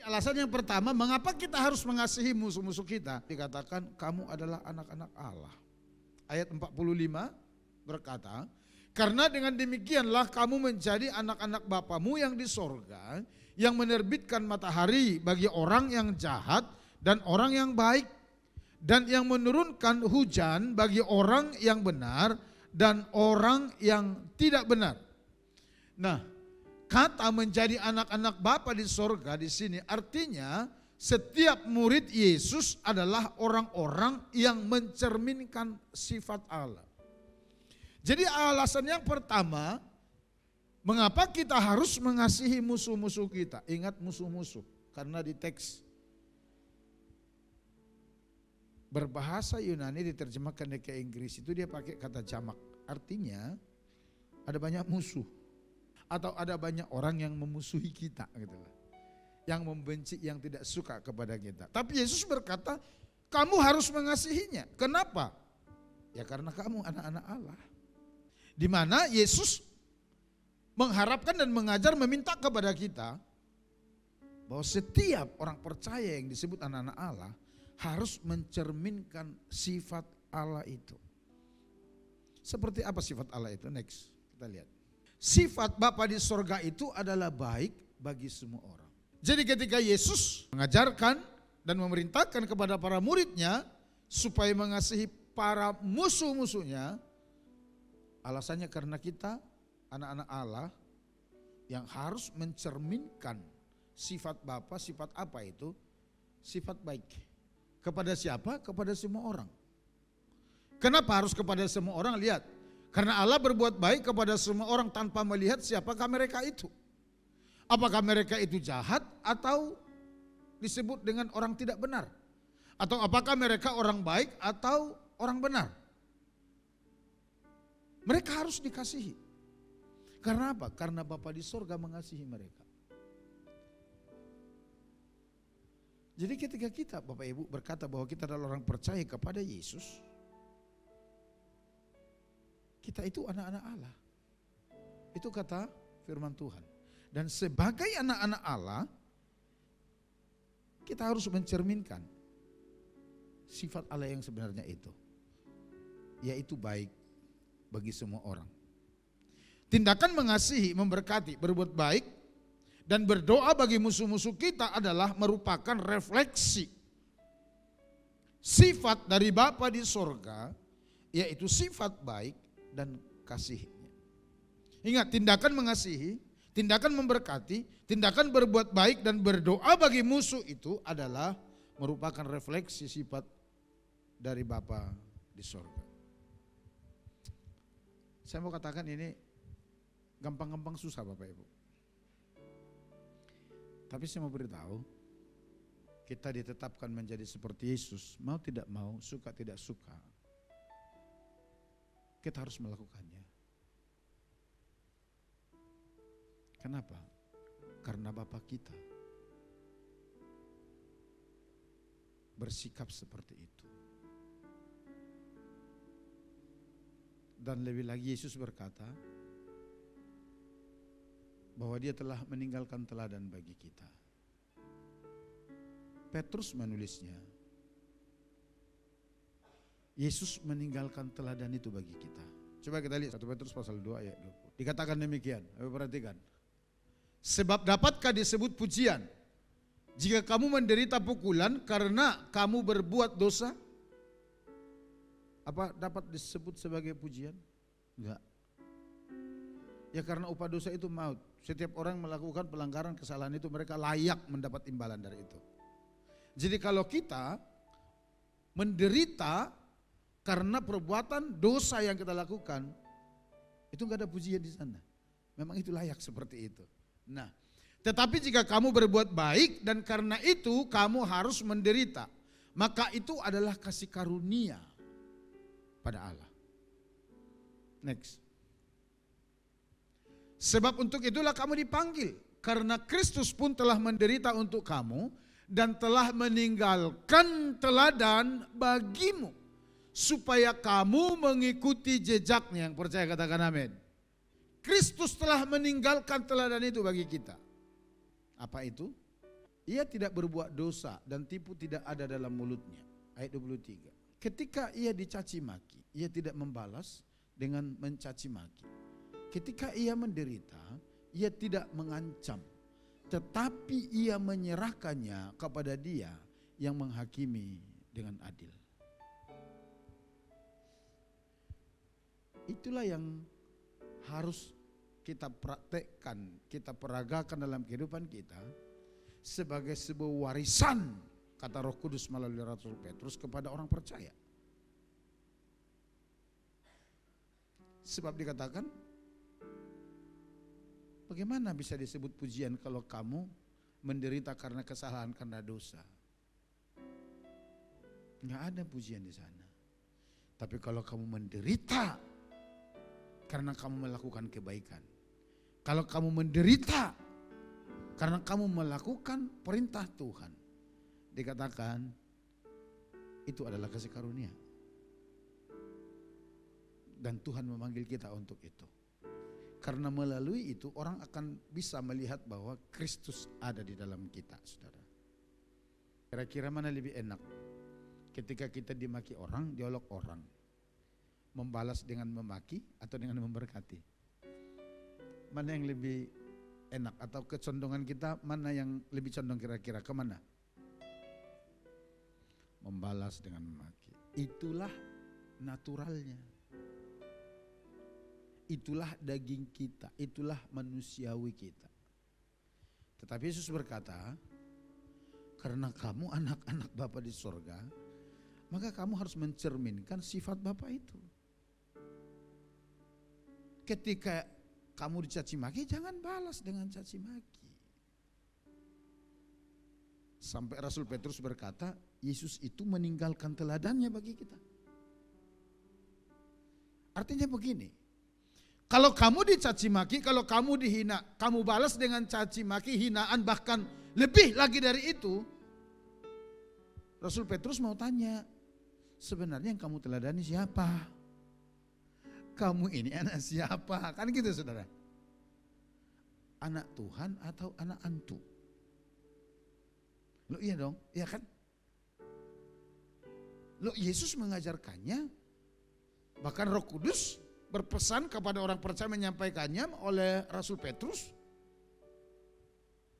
Alasan yang pertama, mengapa kita harus mengasihi musuh-musuh kita? Dikatakan kamu adalah anak-anak Allah. Ayat 45 berkata, karena dengan demikianlah kamu menjadi anak-anak Bapamu yang di sorga, yang menerbitkan matahari bagi orang yang jahat dan orang yang baik, dan yang menurunkan hujan bagi orang yang benar dan orang yang tidak benar. Nah, kata menjadi anak-anak Bapa di sorga di sini artinya setiap murid Yesus adalah orang-orang yang mencerminkan sifat Allah. Jadi alasan yang pertama, mengapa kita harus mengasihi musuh-musuh kita? Ingat musuh-musuh, karena di teks berbahasa Yunani diterjemahkan ke Inggris itu dia pakai kata jamak. Artinya ada banyak musuh. Atau ada banyak orang yang memusuhi kita gitu loh. Yang membenci, yang tidak suka kepada kita. Tapi Yesus berkata, kamu harus mengasihinya. Kenapa? Ya karena kamu anak-anak Allah. Di mana Yesus mengharapkan dan mengajar, meminta kepada kita bahwa setiap orang percaya yang disebut anak-anak Allah harus mencerminkan sifat Allah itu. Seperti apa sifat Allah itu? Next, kita lihat. Sifat Bapa di sorga itu adalah baik bagi semua orang. Jadi ketika Yesus mengajarkan dan memerintahkan kepada para muridnya supaya mengasihi para musuh-musuhnya, alasannya karena kita anak-anak Allah yang harus mencerminkan sifat Bapa. Sifat apa itu? Sifat baik. Kepada siapa? Kepada semua orang. Kenapa harus kepada semua orang? Lihat. Karena Allah berbuat baik kepada semua orang tanpa melihat siapakah mereka itu. Apakah mereka itu jahat atau disebut dengan orang tidak benar. Atau apakah mereka orang baik atau orang benar. Mereka harus dikasihi. Karena apa? Karena Bapa di sorga mengasihi mereka. Jadi ketika kita Bapak Ibu berkata bahwa kita adalah orang percaya kepada Yesus, kita itu anak-anak Allah. Itu kata firman Tuhan. Dan sebagai anak-anak Allah, kita harus mencerminkan sifat Allah yang sebenarnya itu. Yaitu baik bagi semua orang. Tindakan mengasihi, memberkati, berbuat baik, dan berdoa bagi musuh-musuh kita adalah merupakan refleksi sifat dari Bapa di sorga, yaitu sifat baik dan kasihnya. Ingat, tindakan mengasihi, tindakan memberkati, tindakan berbuat baik dan berdoa bagi musuh itu adalah merupakan refleksi sifat dari Bapa di sorga. Saya mau katakan ini gampang-gampang susah Bapak Ibu. Tapi saya mau beritahu, kita ditetapkan menjadi seperti Yesus, mau tidak mau, suka tidak suka, kita harus melakukannya. Kenapa? Karena Bapa kita bersikap seperti itu. Dan lebih lagi Yesus berkata bahwa dia telah meninggalkan teladan bagi kita. Petrus menulisnya, Yesus meninggalkan teladan itu bagi kita. Coba kita lihat 1 Petrus pasal 2 ayat 20. Dikatakan demikian, perhatikan. Sebab dapatkah disebut pujian jika kamu menderita pukulan karena kamu berbuat dosa? Apa dapat disebut sebagai pujian? Enggak. Ya karena upah dosa itu maut. Setiap orang melakukan pelanggaran kesalahan itu mereka layak mendapat imbalan dari itu. Jadi kalau kita menderita karena perbuatan dosa yang kita lakukan, itu enggak ada pujian di sana. Memang itu layak seperti itu. Nah, tetapi jika kamu berbuat baik dan karena itu kamu harus menderita, maka itu adalah kasih karunia pada Allah. Next. Sebab untuk itulah kamu dipanggil, karena Kristus pun telah menderita untuk kamu dan telah meninggalkan teladan bagimu, supaya kamu mengikuti jejaknya. Yang percaya katakan amin. Kristus telah meninggalkan teladan itu bagi kita. Apa itu? Ia tidak berbuat dosa dan tipu tidak ada dalam mulutnya. Ayat 23. Ketika ia dicaci maki, ia tidak membalas dengan mencaci maki. Ketika ia menderita, ia tidak mengancam, tetapi ia menyerahkannya kepada Dia yang menghakimi dengan adil. Itulah yang harus kita praktekkan, kita peragakan dalam kehidupan kita sebagai sebuah warisan, kata Roh Kudus melalui Rasul Petrus kepada orang percaya. Sebab dikatakan, bagaimana bisa disebut pujian kalau kamu menderita karena kesalahan, karena dosa? Enggak ada pujian di sana. Tapi kalau kamu menderita karena kamu melakukan kebaikan, kalau kamu menderita karena kamu melakukan perintah Tuhan, dikatakan itu adalah kasih karunia. Dan Tuhan memanggil kita untuk itu. Karena melalui itu orang akan bisa melihat bahwa Kristus ada di dalam kita, saudara. Kira-kira mana lebih enak? Ketika kita dimaki orang, diolok orang, membalas dengan memaki atau dengan memberkati? Mana yang lebih enak? Atau kecondongan kita mana yang lebih condong kira-kira kemana? Membalas dengan memaki. Itulah naturalnya. Itulah daging kita, itulah manusiawi kita. Tetapi Yesus berkata, karena kamu anak-anak Bapa di sorga, maka kamu harus mencerminkan sifat Bapa itu. Ketika kamu dicaci maki, jangan balas dengan caci maki. Sampai Rasul Petrus berkata, Yesus itu meninggalkan teladannya bagi kita. Artinya begini, kalau kamu dicaci maki, kalau kamu dihina, kamu balas dengan caci maki, hinaan, bahkan lebih lagi dari itu, Rasul Petrus mau tanya, sebenarnya yang kamu teladani siapa? Kamu ini anak siapa? Kan gitu, saudara. Anak Tuhan atau anak antu? Loh iya dong, iya kan? Loh Yesus mengajarkannya, bahkan Roh Kudus berpesan kepada orang percaya menyampaikannya oleh Rasul Petrus.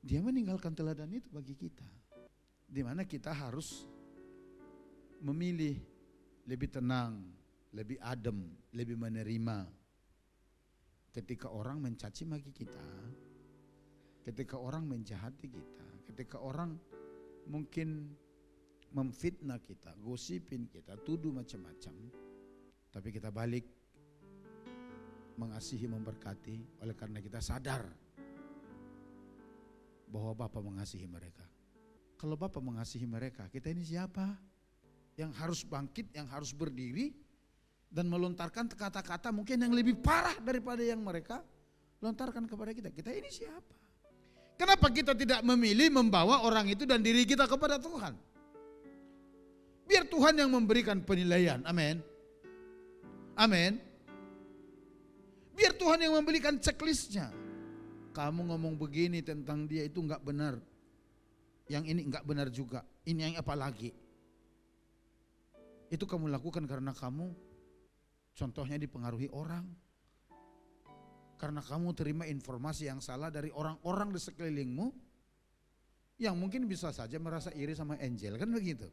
Dia meninggalkan teladan itu bagi kita. Di mana kita harus memilih lebih tenang, lebih adem, lebih menerima. Ketika orang mencaci maki kita, ketika orang menjahati kita, ketika orang mungkin memfitnah kita, gosipin kita, tuduh macam-macam, tapi kita balik mengasihi, memberkati, oleh karena kita sadar bahwa Bapa mengasihi mereka. Kalau Bapa mengasihi mereka, kita ini siapa? Yang harus bangkit, yang harus berdiri dan melontarkan kata-kata mungkin yang lebih parah daripada yang mereka lontarkan kepada kita. Kita ini siapa? Kenapa kita tidak memilih membawa orang itu dan diri kita kepada Tuhan? Biar Tuhan yang memberikan penilaian. Amin. Amin. Biar Tuhan yang memberikan checklistnya. Kamu ngomong begini tentang dia itu enggak benar. Yang ini enggak benar juga. Ini yang apa lagi? Itu kamu lakukan karena kamu contohnya dipengaruhi orang. Karena kamu terima informasi yang salah dari orang-orang di sekelilingmu yang mungkin bisa saja merasa iri sama Angel, kan begitu.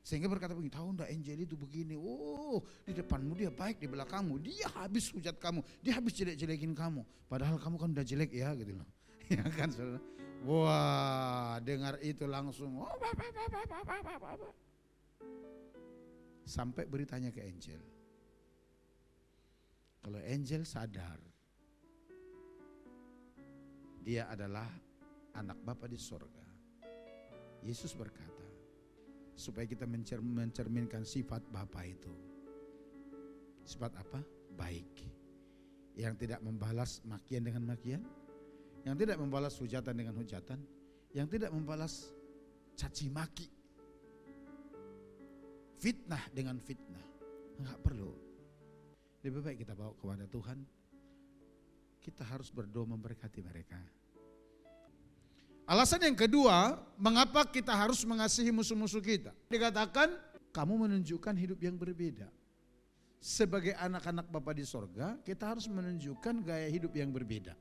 Sehingga berkata begini, tahu enggak Angel itu begini, oh di depanmu dia baik, di belakangmu dia habis hujat kamu, dia habis jelek-jelekin kamu. Padahal kamu kan udah jelek ya gitu loh. Ya kan saudara. Wah dengar itu langsung, sampai beritanya ke Angel. Kalau Angel sadar, dia adalah anak Bapa di sorga. Yesus berkata, supaya kita mencerminkan sifat Bapa itu. Sifat apa? Baik. Yang tidak membalas makian dengan makian, yang tidak membalas hujatan dengan hujatan, yang tidak membalas caci maki, fitnah dengan fitnah. Enggak perlu. Lebih baik kita bawa kepada Tuhan. Kita harus berdoa memberkati mereka. Alasan yang kedua, mengapa kita harus mengasihi musuh-musuh kita? Dikatakan, kamu menunjukkan hidup yang berbeda. Sebagai anak-anak Bapa di sorga, kita harus menunjukkan gaya hidup yang berbeda.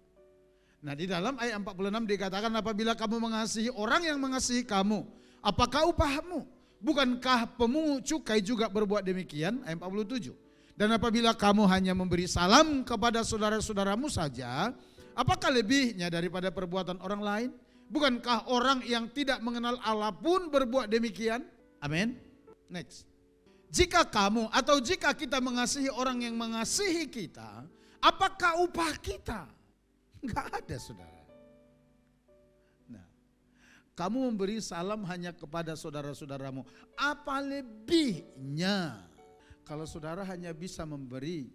Nah, di dalam ayat 46 dikatakan, apabila kamu mengasihi orang yang mengasihi kamu, apakah upahmu? Bukankah pemungut cukai juga berbuat demikian? Ayat 47. Dan apabila kamu hanya memberi salam kepada saudara-saudaramu saja, apakah lebihnya daripada perbuatan orang lain? Bukankah orang yang tidak mengenal Allah pun berbuat demikian? Amin. Next. Jika kamu atau jika kita mengasihi orang yang mengasihi kita, apakah upah kita? Enggak ada, saudara. Nah, kamu memberi salam hanya kepada saudara-saudaramu. Apa lebihnya? Kalau saudara hanya bisa memberi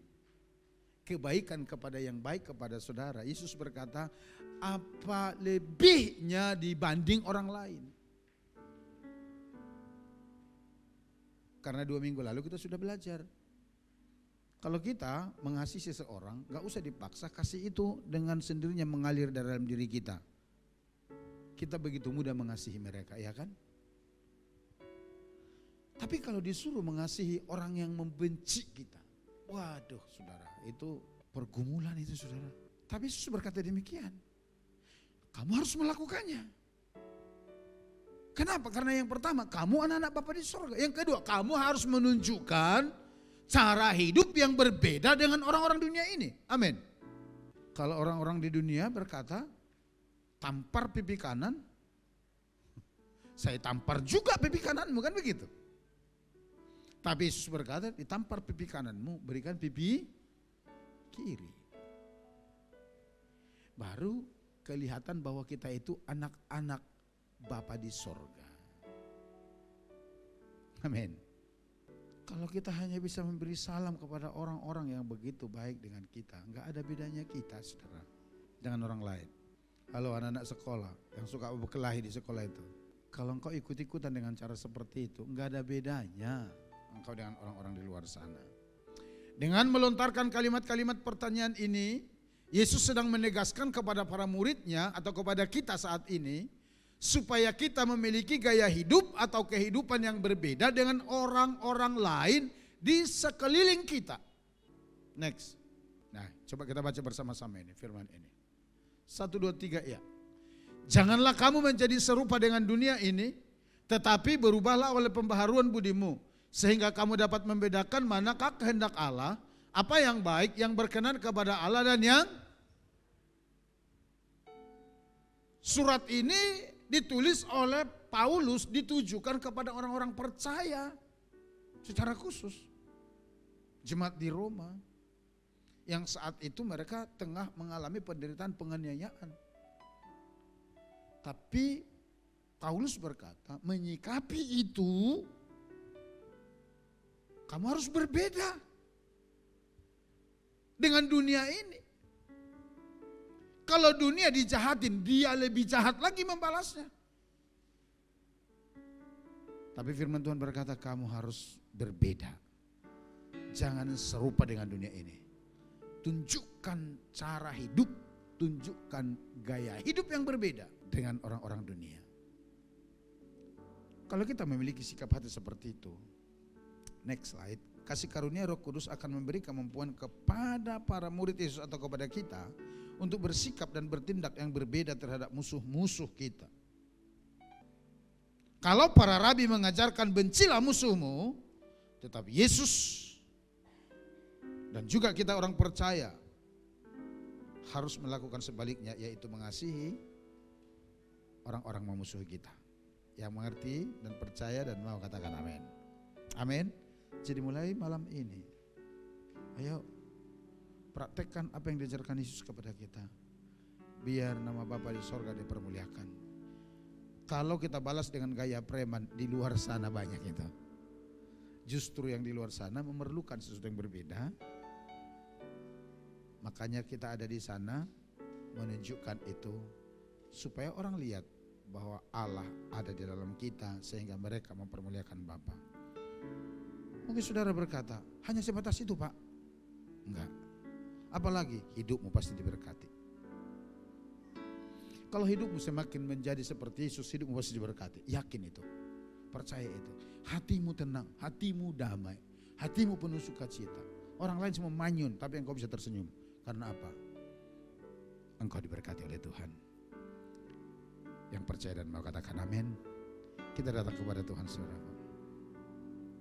kebaikan kepada yang baik kepada saudara, Yesus berkata, apa lebihnya dibanding orang lain? Karena 2 minggu lalu kita sudah belajar. Kalau kita mengasihi seseorang, gak usah dipaksa, kasih itu dengan sendirinya mengalir dalam diri kita. Kita begitu mudah mengasihi mereka, ya kan? Tapi kalau disuruh mengasihi orang yang membenci kita, waduh saudara, itu pergumulan itu saudara. Tapi Yesus berkata demikian, kamu harus melakukannya. Kenapa? Karena yang pertama, kamu anak-anak Bapa di sorga. Yang kedua, kamu harus menunjukkan cara hidup yang berbeda dengan orang-orang dunia ini. Amin. Kalau orang-orang di dunia berkata, tampar pipi kanan, saya tampar juga pipi kananmu, kan begitu. Tapi Yesus berkata, ditampar pipi kananmu, berikan pipi kiri. Baru kelihatan bahwa kita itu anak-anak Bapa di sorga. Amin. Kalau kita hanya bisa memberi salam kepada orang-orang yang begitu baik dengan kita, enggak ada bedanya kita, saudara, dengan orang lain. Halo anak-anak sekolah yang suka berkelahi di sekolah itu. Kalau engkau ikut-ikutan dengan cara seperti itu, enggak ada bedanya engkau dengan orang-orang di luar sana. Dengan melontarkan kalimat-kalimat pertanyaan ini, Yesus sedang menegaskan kepada para muridnya atau kepada kita saat ini, supaya kita memiliki gaya hidup atau kehidupan yang berbeda dengan orang-orang lain di sekeliling kita. Next. Nah, coba kita baca bersama-sama ini firman ini. 1, 2, 3 ya. Janganlah kamu menjadi serupa dengan dunia ini, tetapi berubahlah oleh pembaharuan budimu, sehingga kamu dapat membedakan manakah kehendak Allah, apa yang baik, yang berkenan kepada Allah dan yang. Surat ini ditulis oleh Paulus, ditujukan kepada orang-orang percaya secara khusus. Jemaat di Roma yang saat itu mereka tengah mengalami penderitaan penganiayaan. Tapi Paulus berkata, menyikapi itu kamu harus berbeda dengan dunia ini. Kalau dunia dijahatin, dia lebih jahat lagi membalasnya. Tapi firman Tuhan berkata, kamu harus berbeda. Jangan serupa dengan dunia ini. Tunjukkan cara hidup, tunjukkan gaya hidup yang berbeda dengan orang-orang dunia. Kalau kita memiliki sikap hati seperti itu, next slide, kasih karunia Roh Kudus akan memberi kemampuan kepada para murid Yesus atau kepada kita untuk bersikap dan bertindak yang berbeda terhadap musuh-musuh kita. Kalau para rabi mengajarkan bencilah musuhmu, tetapi Yesus dan juga kita orang percaya harus melakukan sebaliknya, yaitu mengasihi orang-orang memusuhi kita. Yang mengerti dan percaya dan mau katakan amin. Amin. Jadi mulai malam ini, ayo praktekkan apa yang diajarkan Yesus kepada kita. Biar nama Bapa di sorga dipermuliakan. Kalau kita balas dengan gaya preman, di luar sana banyak itu. Justru yang di luar sana memerlukan sesuatu yang berbeda. Makanya kita ada di sana menunjukkan itu supaya orang lihat bahwa Allah ada di dalam kita sehingga mereka mempermuliakan Bapa. Mungkin saudara berkata, hanya sebatas itu Pak. Enggak. Apalagi hidupmu pasti diberkati. Kalau hidupmu semakin menjadi seperti Yesus, hidupmu pasti diberkati. Yakin itu. Percaya itu. Hatimu tenang, hatimu damai, hatimu penuh sukacita. Orang lain semua manyun, tapi engkau bisa tersenyum. Karena apa? Engkau diberkati oleh Tuhan. Yang percaya dan mau katakan amin. Kita datang kepada Tuhan saudara.